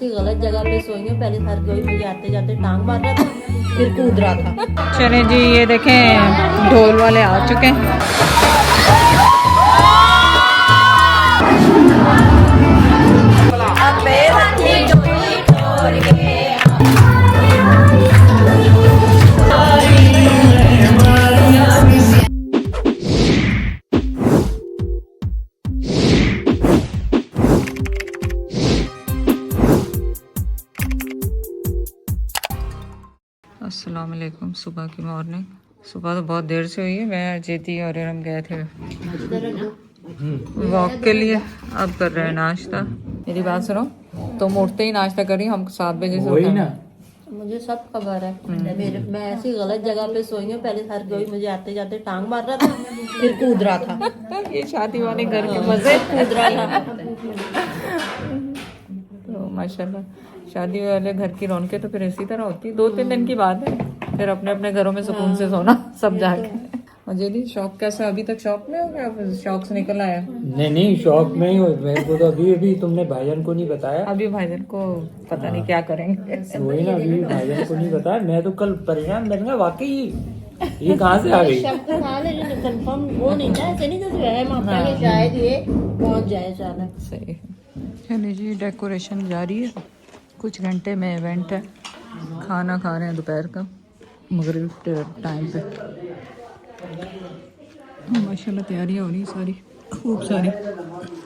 गलत जगह पे सोई हूँ। पहले सर कोई मुझे आते जाते टांग मार रहा था, फिर कूद रहा था। चले जी, ये देखें ढोल वाले आ चुके हैं। अस्सलाम वालेकुम। सुबह की मॉर्निंग। सुबह तो बहुत देर से हुई है। मैं जेती और हम गए थे वॉक के लिए। अब कर रहे हैं नाश्ता। मेरी बात सुनो, तुम उठते ही नाश्ता करी, हम 7 बजे से उठे हैं। मुझे सब खबर है। मैं ऐसी गलत जगह पे सोई हूँ। पहले सर कोई मुझे आते जाते टांग मार रहा था, फिर कूद रहा था। ये शादी वाले घर के मजे। कूद रहा था। तो माशाल्लाह शादी वाले घर की रौनकें तो फिर इसी तरह होती है। 2-3 दिन की बात है, फिर अपने अपने घरों में सुकून से सोना सब जाके। मुझे नहीं शौक कैसा, अभी तक शौक में हो गया? शौक से निकल आया? नहीं शौक में ही हो। मेरे को तो अभी तुमने भाईजान को नहीं बताया। अभी भाईजान को पता नहीं क्या करेंगे। वही ना, अभी भाईजान को नहीं बताया। मैं तो कल परेशान रहूंगा वाकई ये कहाँ से आ गई। कंफर्म वो नहीं था, ऐसे नहीं जैसे वहम आपका कि शायद ये पहुंच जाए अचानक। सही है। चलिए जी, डेकोरेशन जारी है। कुछ घंटे में इवेंट है। खाना खा रहे हैं दोपहर का, मगरिब टाइम पे। माशाल्लाह तैयारियाँ हो रही सारी, खूब सारी।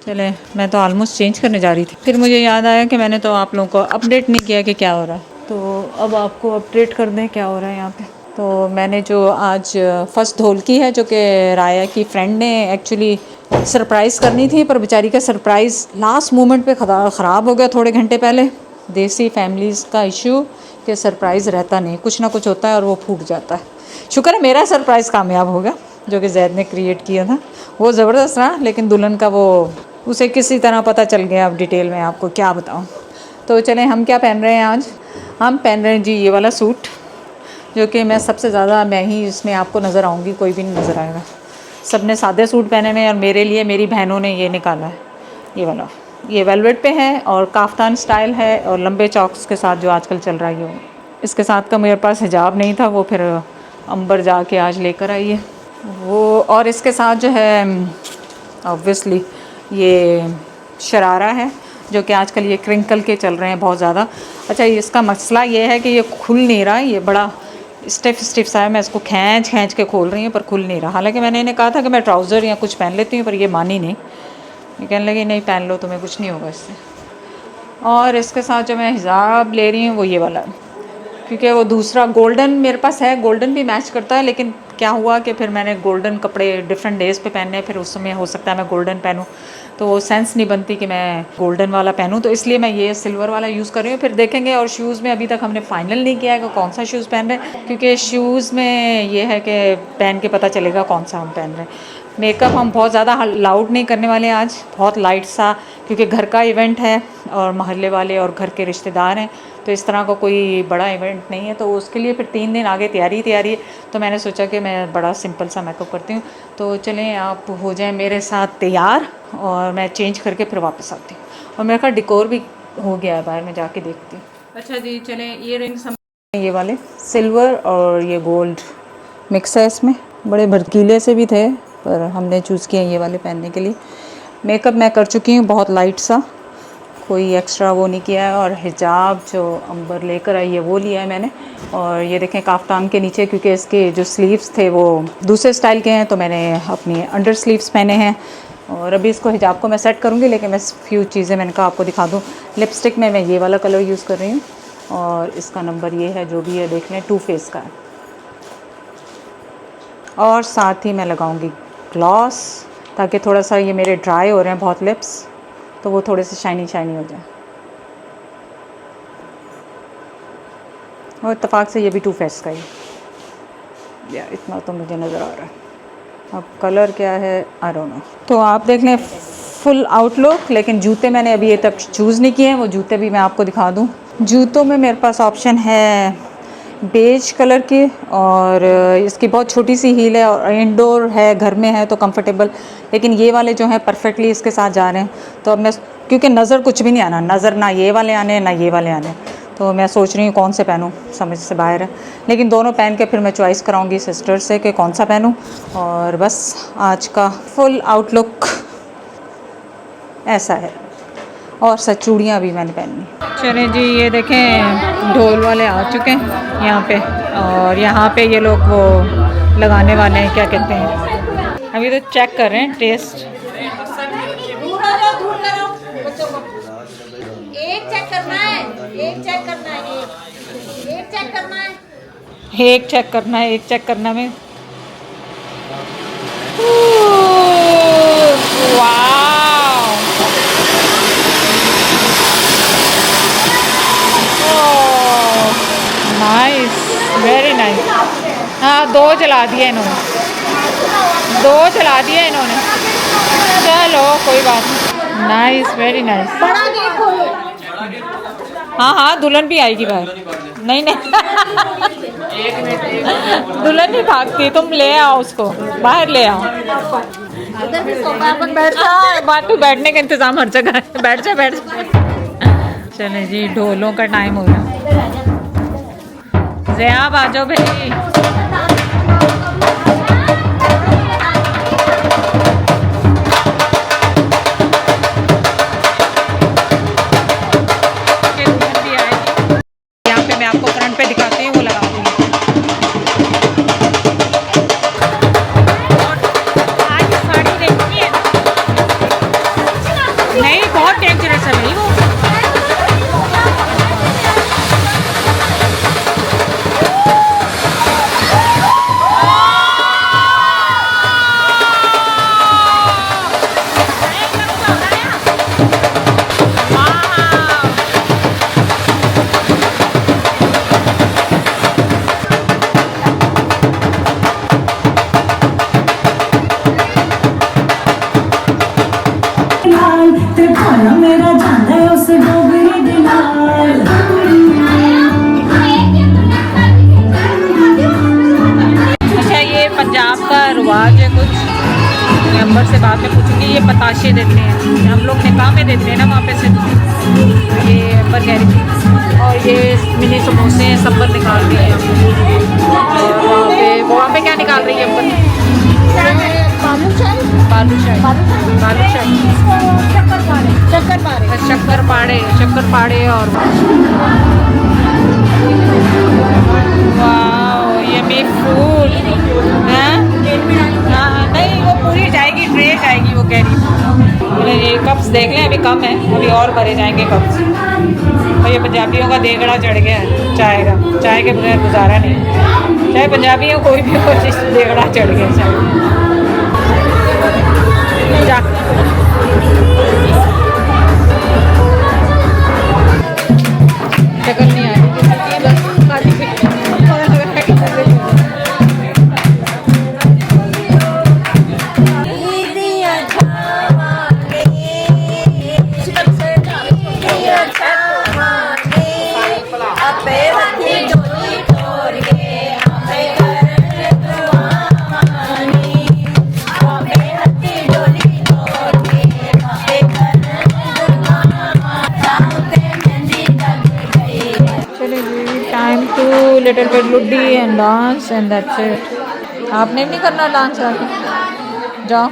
चले, मैं तो ऑलमोस्ट चेंज करने जा रही थी, फिर मुझे याद आया कि मैंने तो आप लोगों को अपडेट नहीं किया कि क्या हो रहा है, तो अब आपको अपडेट कर दें क्या हो रहा है यहाँ पे। तो मैंने जो आज फर्स्ट ढोलकी है, जो कि राया की फ्रेंड ने एक्चुअली सरप्राइज़ करनी थी, पर बेचारी का सरप्राइज़ लास्ट मोमेंट पे ख़राब हो गया थोड़े घंटे पहले। देसी फैमिलीज़ का इशू कि सरप्राइज़ रहता नहीं, कुछ ना कुछ होता है और वो फूट जाता है। शुक्र है मेरा सरप्राइज़ कामयाब हो गया, जो कि जैद ने क्रिएट किया था। वो ज़बरदस्त रहा, लेकिन दुल्हन का वो उसे किसी तरह पता चल गया। अब डिटेल में आपको क्या बताऊँ। तो चलें, हम क्या पहन रहे हैं आज? हम पहन रहे हैं जी ये वाला सूट, जो कि मैं सबसे ज़्यादा मैं ही इसमें आपको नज़र आऊँगी, कोई भी नहीं नज़र आएगा। सब ने सादे सूट पहने हुए हैं और मेरे लिए मेरी बहनों ने ये निकाला है, ये वाला। ये वेलवेट पे है और काफ्तान स्टाइल है और लंबे चॉक्स के साथ जो आजकल चल रहा है। ये इसके साथ का मेरे पास हिजाब नहीं था, वो फिर अंबर जाके आज लेकर आई है वो। और इसके साथ जो है ऑब्वियसली ये शरारा है, जो कि आजकल ये क्रिंकल के चल रहे हैं बहुत ज़्यादा। अच्छा, इसका मसला ये है कि ये खुल नहीं रहा, ये बड़ा स्टिफ सा है। मैं इसको खींच के खोल रही हूँ पर खुल नहीं रहा। हालांकि मैंने इन्हें कहा था कि मैं ट्राउज़र या कुछ पहन लेती हूँ, पर ये मानी नहीं। ये कहने लगी नहीं पहन लो, तुम्हें कुछ नहीं होगा इससे। और इसके साथ जो मैं हिजाब ले रही हूँ वो ये वाला है, क्योंकि वो दूसरा गोल्डन मेरे पास है। गोल्डन भी मैच करता है, लेकिन क्या हुआ कि फिर मैंने गोल्डन कपड़े डिफरेंट डेज़ पे पहने, फिर उस समय हो सकता है मैं गोल्डन पहनूं, तो वो सेंस नहीं बनती कि मैं गोल्डन वाला पहनूं, तो इसलिए मैं ये सिल्वर वाला यूज़ कर रही हूँ। फिर देखेंगे। और शूज़ में अभी तक हमने फाइनल नहीं किया है कि कौन सा शूज़ पहन रहे हैं, क्योंकि शूज़ में ये है कि पहन के पता चलेगा कौन सा हम पहन रहे हैं। मेकअप हम बहुत ज़्यादा लाउड नहीं करने वाले आज, बहुत लाइट सा, क्योंकि घर का इवेंट है और महल्ले वाले और घर के रिश्तेदार हैं, तो इस तरह का कोई बड़ा इवेंट नहीं है। तो उसके लिए फिर 3 दिन आगे तैयारी है। तो मैंने सोचा कि मैं बड़ा सिंपल सा मेकअप करती हूँ। तो चलें, आप हो जाएं मेरे साथ तैयार और मैं चेंज करके फिर वापस आती हूँ। और मेरे ख्याल डेकोर भी हो गया है बाहर, मैं जाके देखती हूँ। अच्छा जी, चलें, ये रिंग्स हम ये वाले सिल्वर और ये गोल्ड मिक्स है इसमें। बड़े भड़कीले से भी थे, पर हमने चूज़ किया ये वाले पहनने के लिए। मेकअप मैं कर चुकी हूँ बहुत लाइट सा, कोई एक्स्ट्रा वो नहीं किया है। और हिजाब जो अंबर लेकर आई है वो लिया है मैंने। और ये देखें काफ्तान के नीचे, क्योंकि इसके जो स्लीव्स थे वो दूसरे स्टाइल के हैं, तो मैंने अपनी अंडर स्लीव्स पहने हैं। और अभी इसको हिजाब को मैं सेट करूँगी, लेकिन मैं फ्यू चीज़ें मैंने कहा आपको दिखा दूँ। लिपस्टिक में मैं ये वाला कलर यूज़ कर रही हूँ और इसका नंबर ये है, जो भी है देख लें, 2 फेस का है। और साथ ही मैं लगाऊंगी ग्लॉस, ताकि थोड़ा सा ये मेरे ड्राई हो रहे हैं बहुत लिप्स, तो वो थोड़े से शाइनी हो जाए। और इत्तेफाक से ये भी 2 फेस का ही, या इतना तो मुझे नज़र आ रहा है। अब कलर क्या है आई डोंट नो। तो आप देख लें फुल आउटलुक। लेकिन जूते मैंने अभी ये तक चूज़ नहीं किए हैं, वो जूते भी मैं आपको दिखा दूँ। जूतों में मेरे पास ऑप्शन है बेज कलर की, और इसकी बहुत छोटी सी हील है और इंडोर है, घर में है तो कंफर्टेबल। लेकिन ये वाले जो हैं परफेक्टली इसके साथ जा रहे हैं। तो अब मैं, क्योंकि नज़र कुछ भी नहीं आना, नज़र ना ये वाले आने ना ये वाले आने, तो मैं सोच रही हूँ कौन से पहनूँ, समझ से बाहर है। लेकिन दोनों पहन के फिर मैं चॉइस कराऊँगी सिस्टर से कि कौन सा पहनूँ। और बस आज का फुल आउटलुक ऐसा है। और सच चूड़ियाँ भी मैंने पहनी। चलें जी, ये देखें ढोल वाले आ चुके हैं यहाँ पे, और यहाँ पे ये लोग वो लगाने वाले हैं, क्या कहते हैं, अभी तो चेक कर रहे हैं टेस्ट। एक चेक करना है, एक चेक करना है, एक चेक करना है, एक चेक करना है, एक चेक करना में नाइस, वेरी नाइस। हाँ, दो चला दिए इन्होंने, दो चला दिए इन्होंने। चलो कोई बात नहीं, नाइस, वेरी नाइस। हाँ हाँ, दुल्हन भी आएगी बाहर। नहीं नहीं दुल्हन नहीं भागती, तुम ले आओ उसको, बाहर ले आओ। बात बैठने का इंतजाम हर जगह है, बैठ जा बैठ जा। चले जी, ढोलों का टाइम हो रहा है। ज़ियाब आ जाओ भाई। यहाँ पे मैं आपको फ्रंट पे दिखाती हूँ, वो लगा दूँगी। आज साड़ी देखनी है, नहीं बहुत डेंजरस है भाई वो। अच्छा, ये पंजाब का रिवाज है कुछ, मैं अंबर से बाद में पूछूंगी। ये बताशे देते हैं, हम लोग निकाह में देते हैं ना वहाँ पे से, ये अंबर कह रही थी। और ये मिनी समोसे हैं, सब पर निकाल रही है। और वहाँ पे क्या निकाल रही है अंबर? बालूशाही, शक्कर पाड़े। और वाह, यम्मी फूड है। हाँ नहीं, वो पूरी जाएगी, ट्रे जाएगी, वो कह रही। ये कप्स देख लें, अभी कम है, अभी और भरे जाएंगे कप्स। और ये पंजाबियों का देगड़ा चढ़ गया है चाय का, चाय के बगैर गुजारा नहीं, चाहे पंजाबी हो कोई भी हो, जिस देगड़ा चढ़ गया चाय। शक्ल नहीं आ रही, बस खाली little bit Luddi and dance and that's it. आपने नहीं करना डांस आके? जाओ,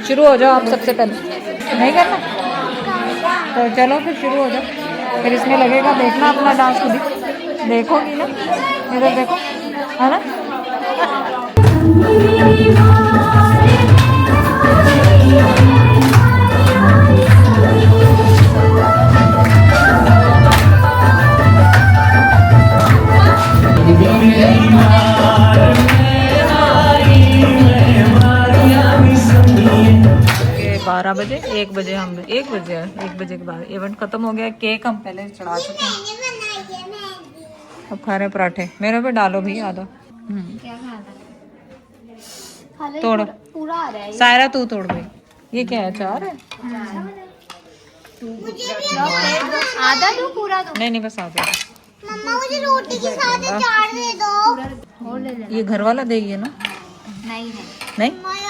शुरू हो जाओ आप सबसे पहले। नहीं करना तो चलो फिर शुरू हो जाओ, फिर इसमें लगेगा देखना अपना डांस खुद ही देखोगी ना, इधर देखो, है ना। बारह बजे, 1 बजे हम 1 बजे के बाद इवेंट खत्म हो गया। केक हम पहले चढ़ा चुके हैं, अब खा रहे पराठे। मेरे पे डालो भी आधा। तोड़, पूरा आ रहा है। सायरा तू तोड़ भाई। ये क्या है, अचार है? आधा दो, पूरा दो। नहीं बस आधा। मम्मा मुझे रोटी के साथ अचार दे दो। ये घर वाला देगी ना? नहीं नहीं मम्मा